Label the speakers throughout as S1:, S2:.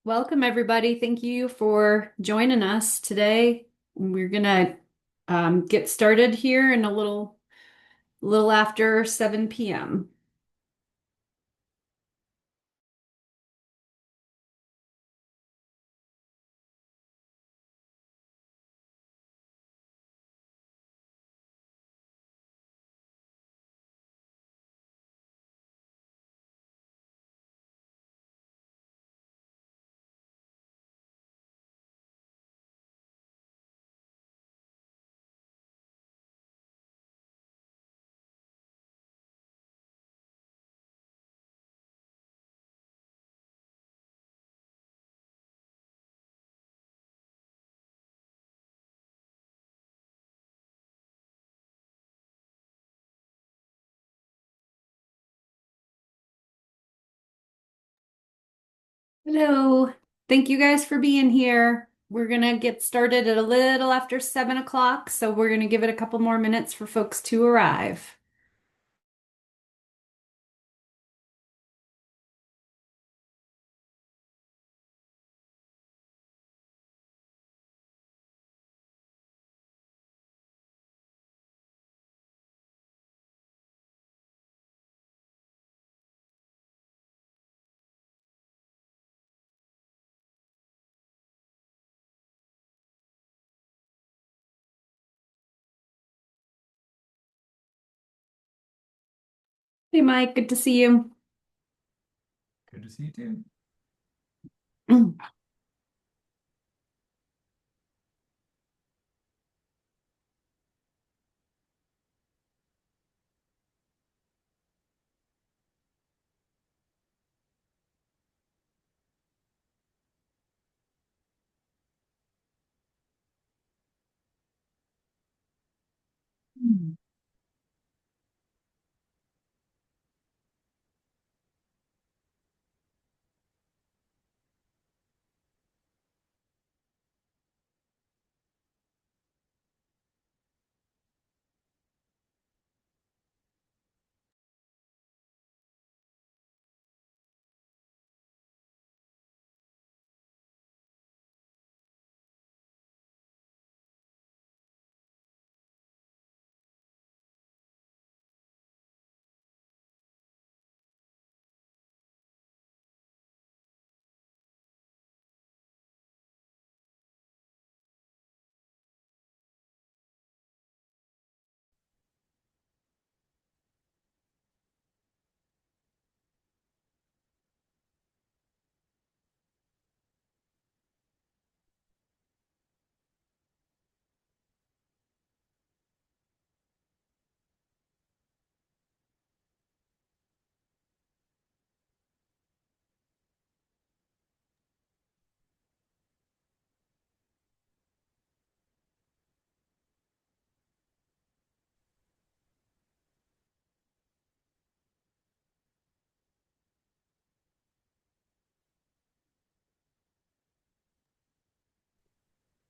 S1: Welcome, everybody. Thank you for joining us today. We're gonna get started here in a little after 7 p.m. Hello. Thank you guys for being here. We're gonna get started at a little after 7 o'clock, so we're gonna give it a couple more minutes for folks to arrive. Hey, Mike, good to see you.
S2: Good to see you too.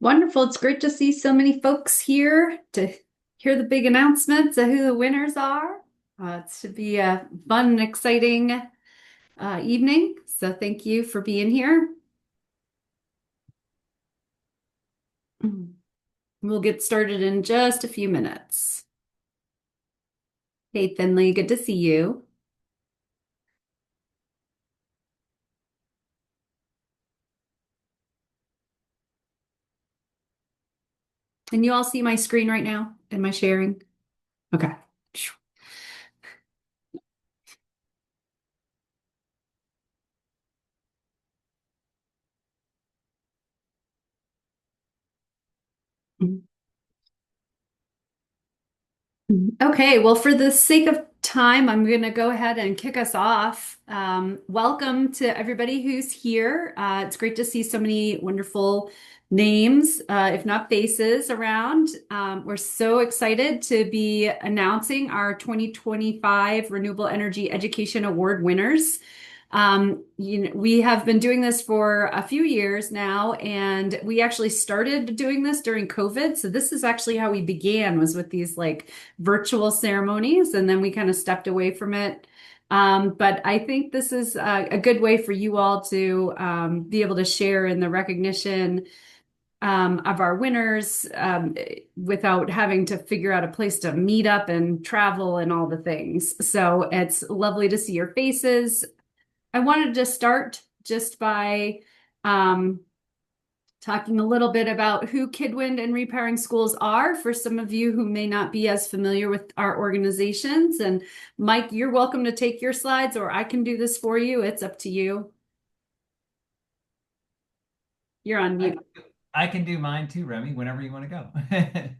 S1: Wonderful. It's great to see so many folks here to hear the big announcements of who the winners are. It should be a fun and exciting evening. So thank you for being here. We'll get started in just a few minutes. Hey, Finley, good to see you. Can you all see my screen right now? Am I sharing? Okay. Okay, well, for the sake of time, I'm going to go ahead and kick us off. Welcome to everybody who's here. It's great to see so many wonderful names, if not faces, around. We're so excited to be announcing our 2025 Renewable Energy Education Award winners. We have been doing this for a few years now, and we actually started doing this during COVID. So this is actually how we began, was with these like virtual ceremonies, and then we kind of stepped away from it But I think this is a good way for you all to be able to share in the recognition of our winners without having to figure out a place to meet up and travel and all the things. So it's lovely to see your faces. I wanted to start just by um, talking a little bit about who KidWind and Repowering Schools are for some of you who may not be as familiar with our organizations. And Mike, you're welcome to take your slides, or I can do this for you. It's up to you. You're on
S2: I,
S1: mute.
S2: I can do mine too, Remy, whenever you want to go.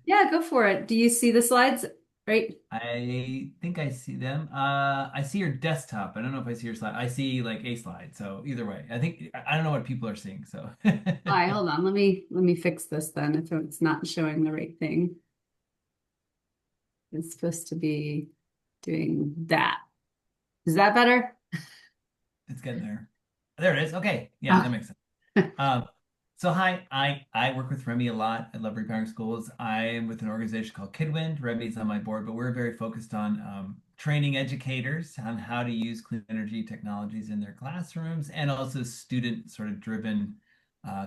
S1: Yeah, go for it. Do you see the slides? Right.
S2: I think I see them. I see your desktop. I don't know if I see your slide. I see like a slide. So either way, I don't know what people are seeing. So
S1: All right, hold on. Let me fix this then if it's not showing the right thing. It's supposed to be doing that. Is that better?
S2: it's getting there. There it is. Okay. Yeah, that
S1: Oh.
S2: makes sense. Um, so hi, I work with Remy a lot. I love repowering schools. I am with an organization called KidWind. Remy's on my board, but we're very focused on training educators on how to use clean energy technologies in their classrooms, and also student sort of driven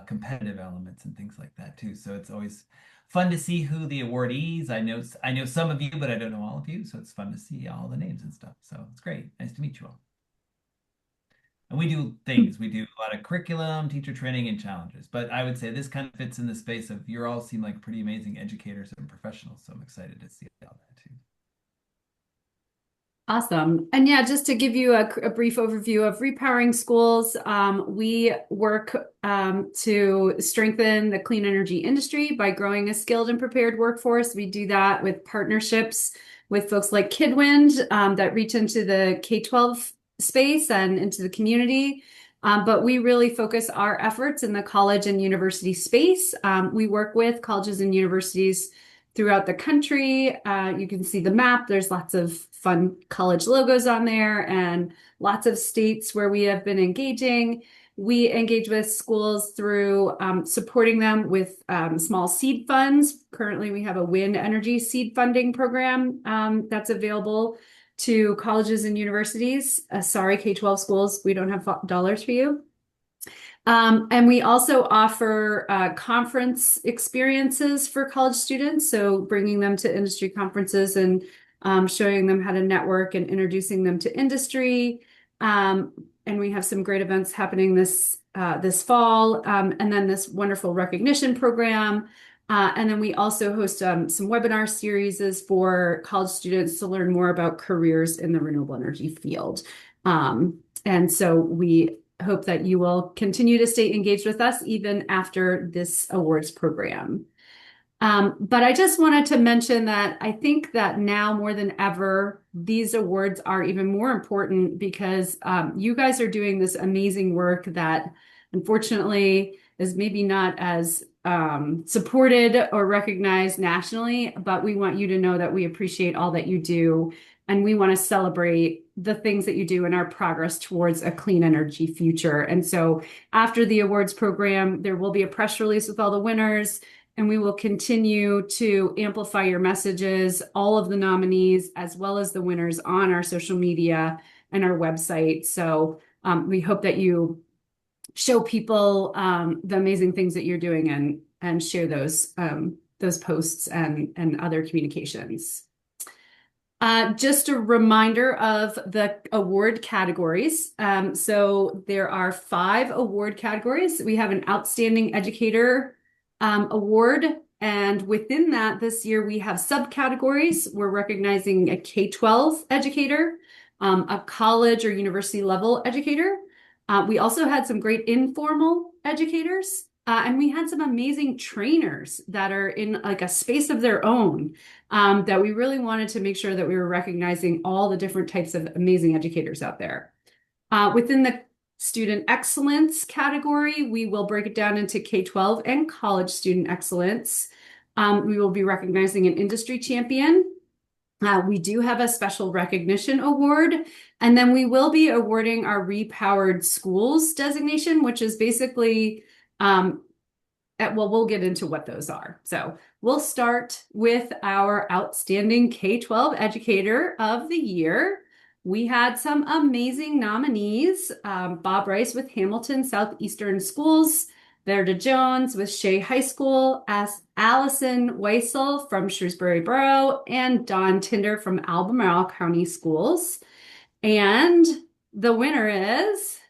S2: competitive elements and things like that too. So it's always fun to see who the awardees. I know some of you, but I don't know all of you. So it's fun to see all the names and stuff. So it's great. Nice to meet you all. And we do things. We do a lot of curriculum, teacher training, and challenges. But I would say this kind of fits in the space of you all seem like pretty amazing educators and professionals. So I'm excited to see all that too.
S1: Awesome. And yeah, just to give you a brief overview of Repowering Schools, we work to strengthen the clean energy industry by growing a skilled and prepared workforce. We do that with partnerships with folks like KidWind that reach into the K-12 space and into the community. But we really focus our efforts in the college and university space. We work with colleges and universities throughout the country. You can see the map. There's lots of fun college logos on there and lots of states where we have been engaging. We engage with schools through supporting them with small seed funds. Currently, we have a wind energy seed funding program that's available to colleges and universities. Sorry, K-12 schools, we don't have dollars for you. And we also offer conference experiences for college students. So bringing them to industry conferences and showing them how to network and introducing them to industry. And we have some great events happening this fall. And then this wonderful recognition program. And then we also host some webinar series for college students to learn more about careers in the renewable energy field. And so we hope that you will continue to stay engaged with us even after this awards program. But I just wanted to mention that I think that now more than ever, these awards are even more important because you guys are doing this amazing work that unfortunately is maybe not as supported or recognized nationally, but we want you to know that we appreciate all that you do. And we want to celebrate the things that you do in our progress towards a clean energy future. And so after the awards program, there will be a press release with all the winners, and we will continue to amplify your messages, all of the nominees, as well as the winners on our social media and our website. So we hope that you show people the amazing things that you're doing and share those posts and other communications. Just a reminder of the award categories. So there are 5 award categories. We have an Outstanding Educator award, and within that, this year we have subcategories. We're recognizing a K-12 educator, a college or university level educator. We also had some great informal educators. And we had some amazing trainers that are in like a space of their own that we really wanted to make sure that we were recognizing all the different types of amazing educators out there. Within the student excellence category, we will break it down into K-12 and college student excellence. We will be recognizing an industry champion. We do have a special recognition award, and then we will be awarding our Repowered Schools designation, which is basically well, we'll get into what those are. So we'll start with our Outstanding K-12 Educator of the Year. we had some amazing nominees. Bob Rice with Hamilton Southeastern Schools, Verda Jones with Shea High School, as Allison Weissel from Shrewsbury Borough, and Don Tinder from Albemarle County Schools. And the winner is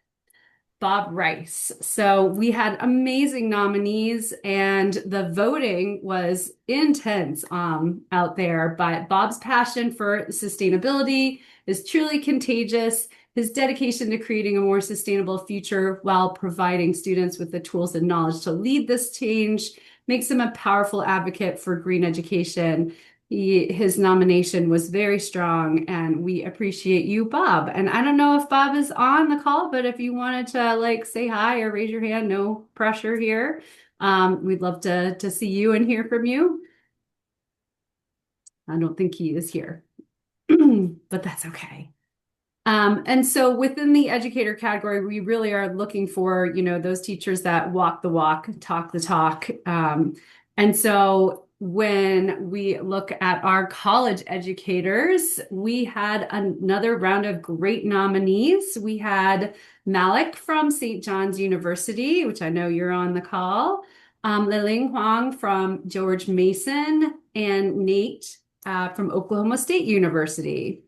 S1: Bob Rice. So we had amazing nominees, and the voting was intense out there. But Bob's passion for sustainability is truly contagious. His dedication to creating a more sustainable future while providing students with the tools and knowledge to lead this change makes him a powerful advocate for green education. His nomination was very strong, and we appreciate you, Bob. And I don't know if Bob is on the call, but if you wanted to like say hi or raise your hand, no pressure here. We'd love to see you and hear from you. I don't think he is here, but that's okay. And so within the educator category, we really are looking for, those teachers that walk the walk, talk the talk. And so when we look at our college educators, we had another round of great nominees. We had Malek from St. John's University, which I know you're on the call, Liling Huang from George Mason, and Nate from Oklahoma State University.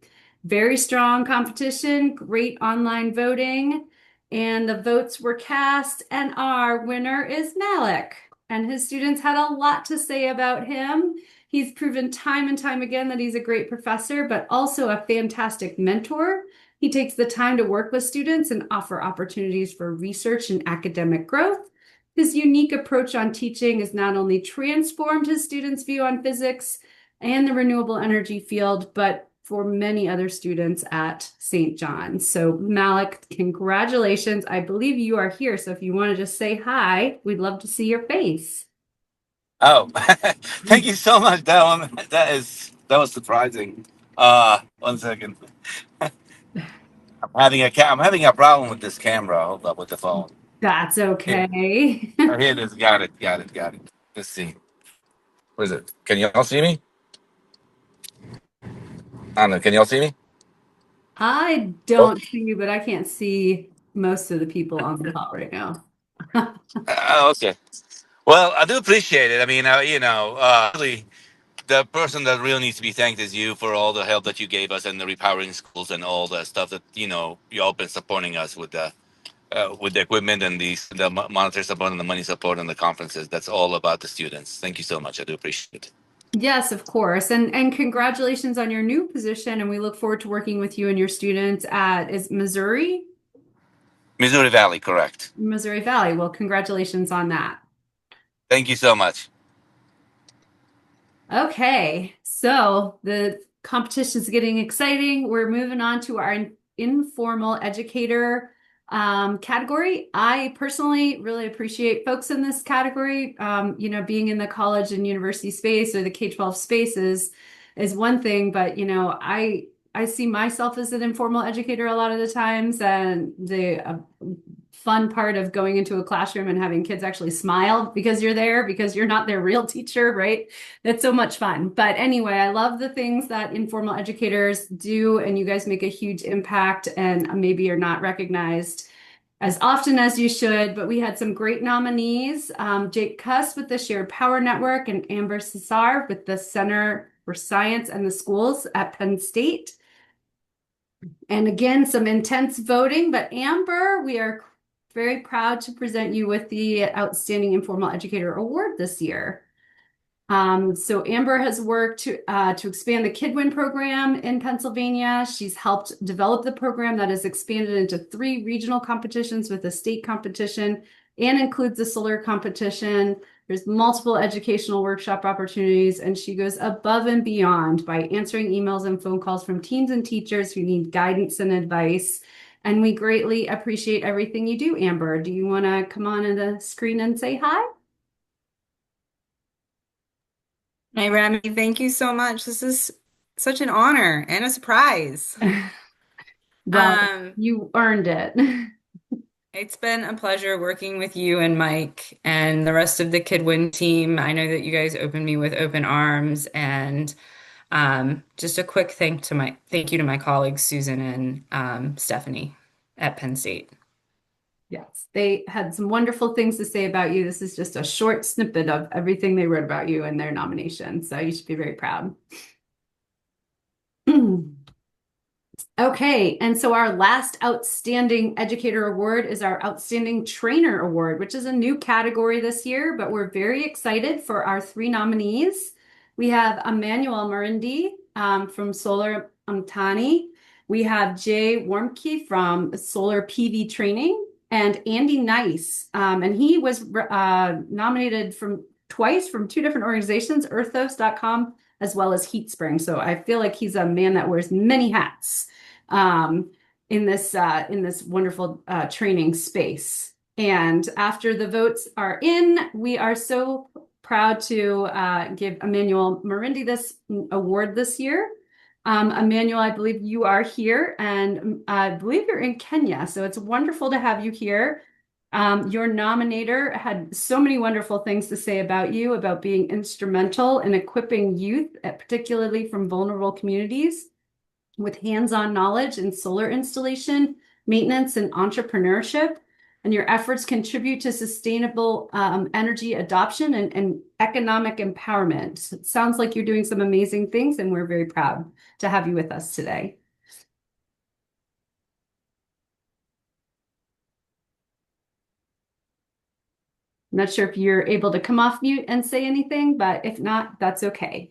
S1: Very strong competition, great online voting, and the votes were cast, and our winner is Malek. And his students had a lot to say about him. He's proven time and time again that he's a great professor, but also a fantastic mentor. He takes the time to work with students and offer opportunities for research and academic growth. His unique approach on teaching has not only transformed his students' view on physics and the renewable energy field, but for many other students at St. John's. So Malek, congratulations. I believe you are here. So if you want to just say hi, we'd love to see your face.
S3: Oh, thank you so much. That was surprising. One second. I'm having a problem with this camera. Hold up with the phone.
S1: That's
S3: Here,
S1: okay.
S3: here it is. Got it. Let's see. What is it? Can you all see me? I don't know. Can you all see me?
S1: I
S3: Oh.
S1: don't see you, but I can't see most of the people on the call right now.
S3: Okay. Well, I do appreciate it. I mean, really, the person that really needs to be thanked is you for all the help that you gave us and the repowering schools and all the stuff that you all been supporting us with the equipment and the monetary support and the money support and the conferences. That's all about the students. Thank you so much. I do appreciate it.
S1: Yes, of course. And congratulations on your new position. And we look forward to working with you and your students at is Missouri?
S3: Missouri Valley, correct.
S1: Missouri Valley. Well, congratulations on that.
S3: Thank you so much.
S1: Okay, so the competition is getting exciting. We're moving on to our informal educator category. I personally really appreciate folks in this category. Being in the college and university space or the K-12 space is one thing, but I see myself as an informal educator a lot of the times, and the fun part of going into a classroom and having kids actually smile because you're there, because you're not their real teacher, right? It's so much fun. But anyway, I love the things that informal educators do, and you guys make a huge impact, and maybe you're not recognized as often as you should, but we had some great nominees. Jake Cuss with the Shared Power Network, and Amber Cesare with the Center for Science and the Schools at Penn State. And again, some intense voting, but Amber, we are very proud to present you with the Outstanding Informal Educator Award this year. So Amber has worked to expand the KidWind program in Pennsylvania. She's helped develop the program that has expanded into 3 regional competitions with a state competition and includes the solar competition. There's multiple educational workshop opportunities, and she goes above and beyond by answering emails and phone calls from teams and teachers who need guidance and advice. And we greatly appreciate everything you do, Amber. Do you want to come on the screen and say hi?
S4: Hey, Remy, thank you so much. This is such an honor and a surprise.
S1: Well,
S4: Um,
S1: you earned it.
S4: it's been a pleasure working with you and Mike and the rest of the KidWin team. I know that you guys opened me with open arms, and Just a quick thank you to my colleagues, Susan and Stephanie at Penn State.
S1: Yes, they had some wonderful things to say about you. This is just a short snippet of everything they wrote about you in their nomination, so you should be very proud. Okay, and so our last Outstanding Educator Award is our Outstanding Trainer Award, which is a new category this year, but we're very excited for our three nominees. We have Emmanuel Marindi from Solar Mtaani. We have Jay Warmke from Solar PV Training, and Andy Nice. And he was nominated twice from two different organizations, earthos.com as well as HeatSpring. So I feel like he's a man that wears many hats in this wonderful training space. And after the votes are in, we are so proud to give Emmanuel Marindi this award this year. Emmanuel, I believe you are here, and I believe you're in Kenya, so it's wonderful to have you here. Your nominator had so many wonderful things to say about you, about being instrumental in equipping youth, particularly from vulnerable communities, with hands-on knowledge in solar installation, maintenance, and entrepreneurship. And your efforts contribute to sustainable energy adoption and economic empowerment. It sounds like you're doing some amazing things, and we're very proud to have you with us today. I'm not sure if you're able to come off mute and say anything, but if not, that's okay.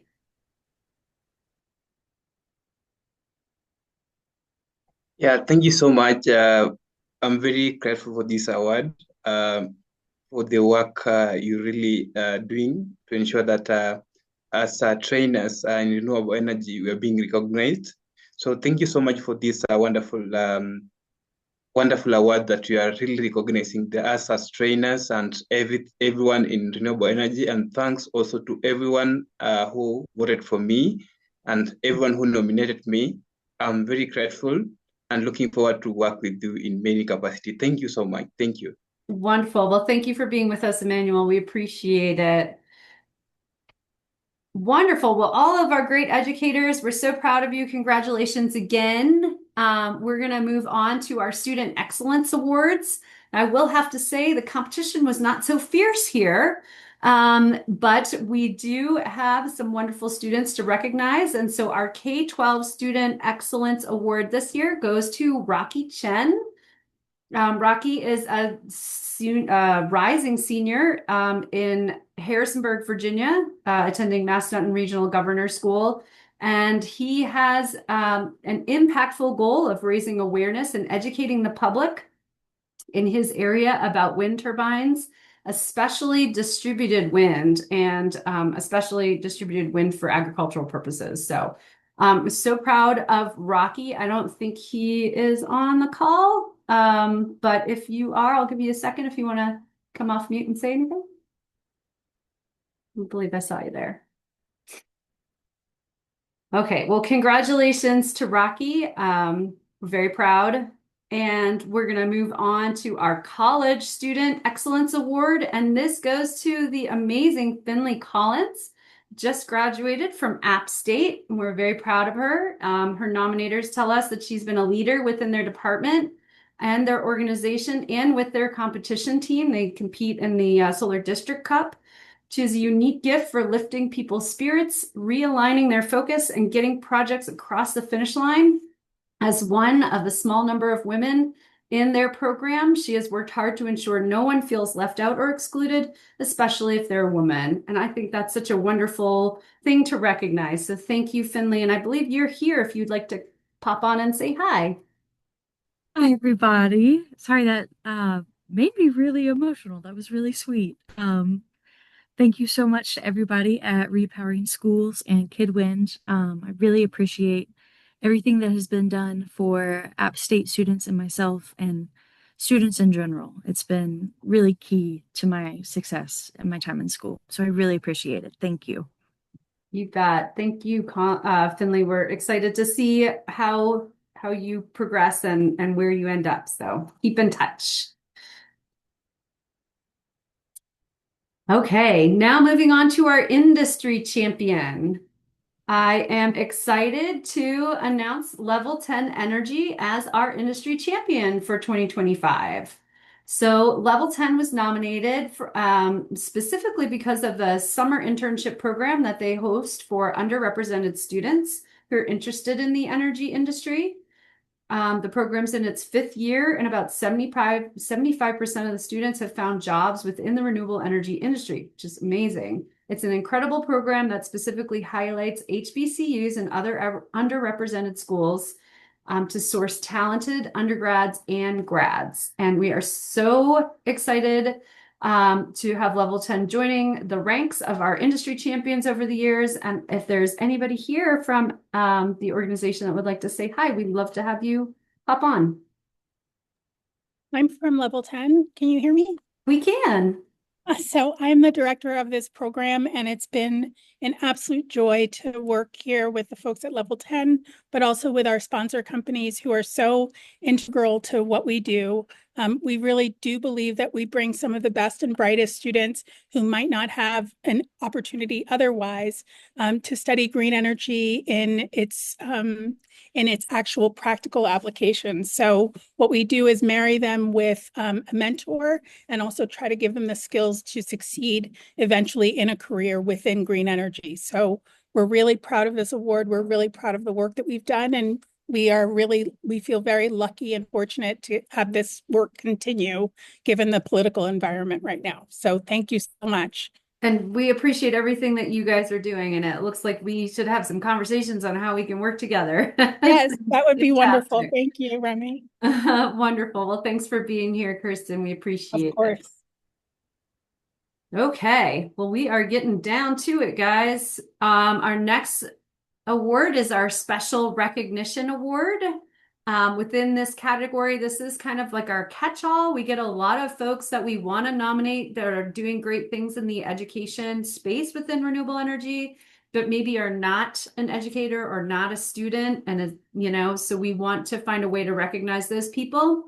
S5: Yeah, thank you so much. I'm very grateful for this award, for the work you're really doing to ensure that as trainers in renewable energy, we are being recognized. So thank you so much for this wonderful award that you are really recognizing us as trainers and everyone in renewable energy. And thanks also to everyone who voted for me and everyone who nominated me. I'm very grateful and looking forward to work with you in many capacity. Thank you so much. Thank you.
S1: Wonderful. Well, thank you for being with us, Emmanuel. We appreciate it. Wonderful. Well, all of our great educators, we're so proud of you. Congratulations again. We're going to move on to our Student Excellence Awards. I will have to say the competition was not so fierce here, but we do have some wonderful students to recognize. And so our K-12 Student Excellence Award this year goes to Rocky Chen. Rocky is a rising senior in Harrisonburg, Virginia, attending Massanutten Regional Governor School. And he has an impactful goal of raising awareness and educating the public in his area about wind turbines, especially distributed wind, and especially distributed wind for agricultural purposes. So I'm so proud of Rocky. I don't think he is on the call. But if you are, I'll give you a second if you want to come off mute and say anything. I believe I saw you there. Okay, well, congratulations to Rocky. We're very proud. And we're going to move on to our College Student Excellence Award. And this goes to the amazing Finley Collins, just graduated from App State. And we're very proud of her. Her nominators tell us that she's been a leader within their department and their organization, and with their competition team. They compete in the Solar District Cup. She has a unique gift for lifting people's spirits, realigning their focus, and getting projects across the finish line. As one of the small number of women in their program, she has worked hard to ensure no one feels left out or excluded, especially if they're a woman. And I think that's such a wonderful thing to recognize. So thank you, Finley. And I believe you're here if you'd like to pop on and say hi.
S6: Hi, everybody. Sorry that made me really emotional. That was really sweet. Thank you so much to everybody at REpowering Schools and KidWind. I really appreciate everything that has been done for App State students and myself and students in general. It's been really key to my success and my time in school. So I really appreciate it. Thank you.
S1: You bet. Thank you, Finley. We're excited to see how you progress and where you end up. So keep in touch. Okay, now moving on to our industry champion. I am excited to announce LevelTen Energy as our industry champion for 2025. So LevelTen was nominated for, specifically because of the summer internship program that they host for underrepresented students who are interested in the energy industry. The program's in its fifth year, and about 75% of the students have found jobs within the renewable energy industry, which is amazing. It's an incredible program that specifically highlights HBCUs and other underrepresented schools to source talented undergrads and grads. And we are so excited to have LevelTen joining the ranks of our industry champions over the years. And if there's anybody here from the organization that would like to say hi, we'd love to have you hop on.
S7: I'm from LevelTen. Can you hear me?
S1: We can.
S7: So I'm the director of this program, and it's been an absolute joy to work here with the folks at LevelTen, but also with our sponsor companies who are so integral to what we do. We really do believe that we bring some of the best and brightest students who might not have an opportunity otherwise to study green energy in its actual practical applications. So what we do is marry them with a mentor and also try to give them the skills to succeed eventually in a career within green energy. So we're really proud of this award. We're really proud of the work that we've done, and we feel very lucky and fortunate to have this work continue given the political environment right now. So thank you so much.
S1: And we appreciate everything that you guys are doing. And it looks like we should have some conversations on how we can work together.
S7: Yes, that would be wonderful. Thank you, Remy.
S1: Wonderful. Well, thanks for being here, Kirsten. We appreciate it.
S7: Of course.
S1: Okay. Well, we are getting down to it, guys. Our next award is our Special Recognition Award. Within this category, this is kind of like our catch-all. We get a lot of folks that we want to nominate that are doing great things in the education space within renewable energy, but maybe are not an educator or not a student. And, so we want to find a way to recognize those people.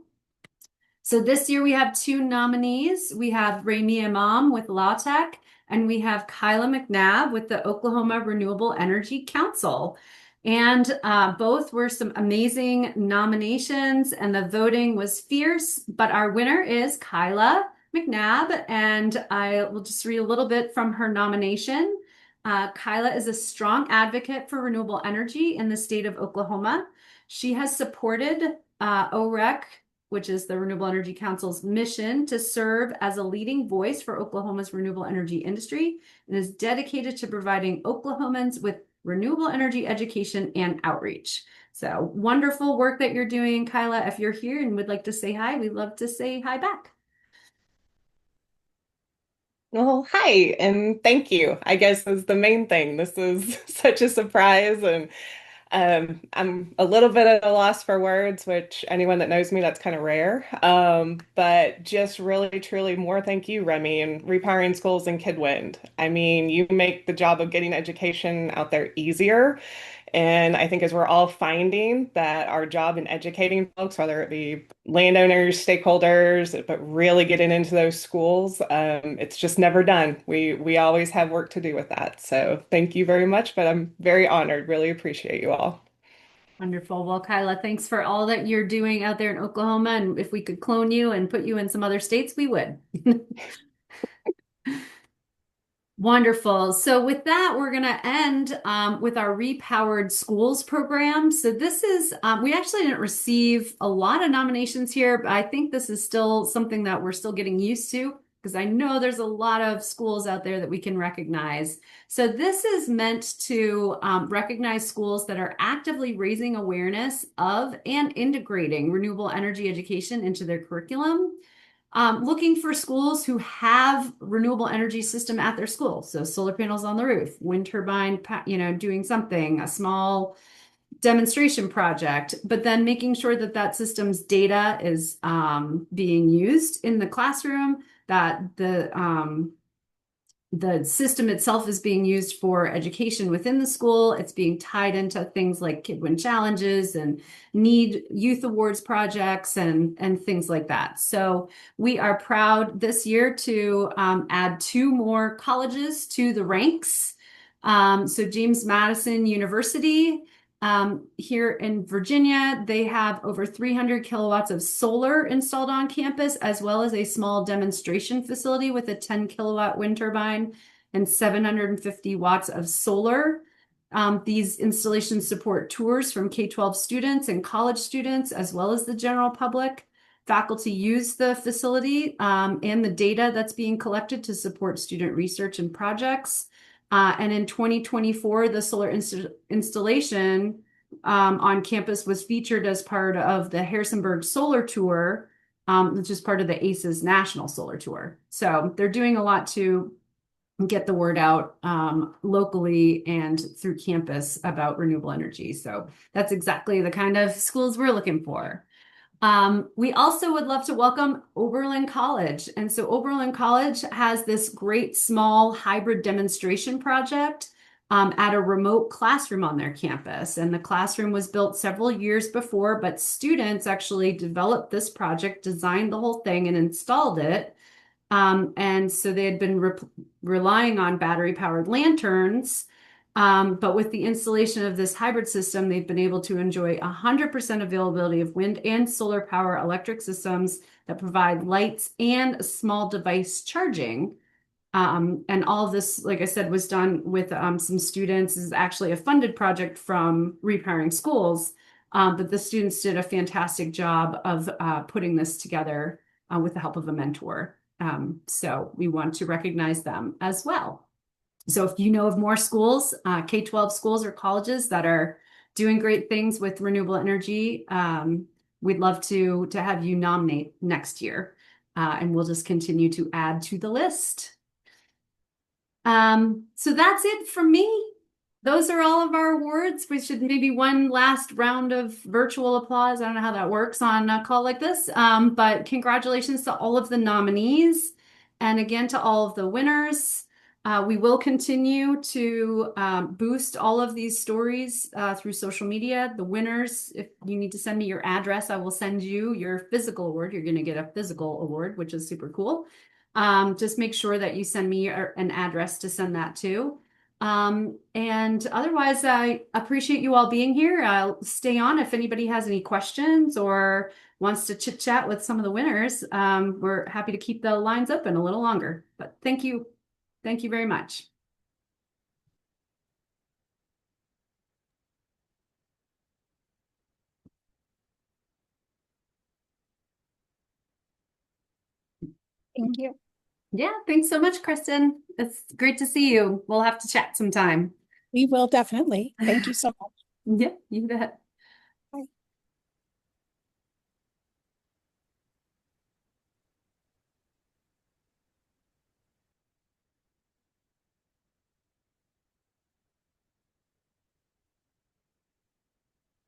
S1: So this year we have two nominees. We have Abunaemeh with LawTech, and we have Kyla McNabb with the Oklahoma Renewable Energy Council. And both were some amazing nominations, and the voting was fierce, but our winner is Kyla McNabb, and I will just read a little bit from her nomination. Kyla is a strong advocate for renewable energy in the state of Oklahoma. She has supported OREC, which is the Renewable Energy Council's mission to serve as a leading voice for Oklahoma's renewable energy industry, and is dedicated to providing Oklahomans with renewable energy education and outreach. So wonderful work that you're doing, Kyla. If you're here and would like to say hi, we'd love to say hi back.
S8: Well, hi, and thank you, I guess is the main thing. This is such a surprise, and I'm a little bit at a loss for words, which anyone that knows me, that's kind of rare. But just really, truly more thank you, Remy, and Repowering Schools and KidWind. I mean, you make the job of getting education out there easier. And I think as we're all finding that our job in educating folks, whether it be landowners, stakeholders, but really getting into those schools, it's just never done. We always have work to do with that. So thank you very much, but I'm very honored. Really appreciate you all.
S1: Wonderful. Well, Kyla, thanks for all that you're doing out there in Oklahoma. And if we could clone you and put you in some other states, we would. Wonderful. So with that, we're going to end with our Repowered Schools program. So this is, we actually didn't receive a lot of nominations here, but I think this is still something that we're still getting used to, because I know there's a lot of schools out there that we can recognize. So this is meant to recognize schools that are actively raising awareness of and integrating renewable energy education into their curriculum. Looking for schools who have renewable energy system at their school. So solar panels on the roof, wind turbine, doing something, a small demonstration project, but then making sure that that system's data is being used in the classroom, that the system itself is being used for education within the school. It's being tied into things like KidWind challenges and need youth awards projects and things like that. So we are proud this year to add two more colleges to the ranks. So James Madison University, here in Virginia, they have over 300 kilowatts of solar installed on campus, as well as a small demonstration facility with a 10 kilowatt wind turbine and 750 watts of solar. These installations support tours from K-12 students and college students, as well as the general public. Faculty use the facility and the data that's being collected to support student research and projects. And in 2024, the solar installation on campus was featured as part of the Harrisonburg Solar Tour, which is part of the ACES National Solar Tour. So they're doing a lot to get the word out locally and through campus about renewable energy. So that's exactly the kind of schools we're looking for. We also would love to welcome Oberlin College. And so Oberlin College has this great small hybrid demonstration project at a remote classroom on their campus. And the classroom was built several years before, but students actually developed this project, designed the whole thing, and installed it. And so they had been relying on battery-powered lanterns. But with the installation of this hybrid system, they've been able to enjoy 100% availability of wind and solar power electric systems that provide lights and small device charging. And all of this, like I said, was done with some students. This is actually a funded project from Repowering Schools, but the students did a fantastic job of putting this together with the help of a mentor. So we want to recognize them as well. So if you know of more schools, K-12 schools or colleges that are doing great things with renewable energy, we'd love to have you nominate next year. And we'll just continue to add to the list. So that's it from me. Those are all of our awards. We should maybe one last round of virtual applause. I don't know how that works on a call like this, but congratulations to all of the nominees. And again, to all of the winners. We will continue to boost all of these stories through social media. The winners, if you need to send me your address, I will send you your physical award. You're going to get a physical award, which is super cool. Just make sure that you send me an address to send that to. And otherwise, I appreciate you all being here. I'll stay on if anybody has any questions or wants to chit chat with some of the winners. We're happy to keep the lines open a little longer, but thank you. Thank you very much.
S7: Thank you.
S1: Yeah, thanks so much, Kristen. It's great to see you. We'll have to chat sometime.
S7: We will definitely. Thank you so much.
S1: Yeah, you bet.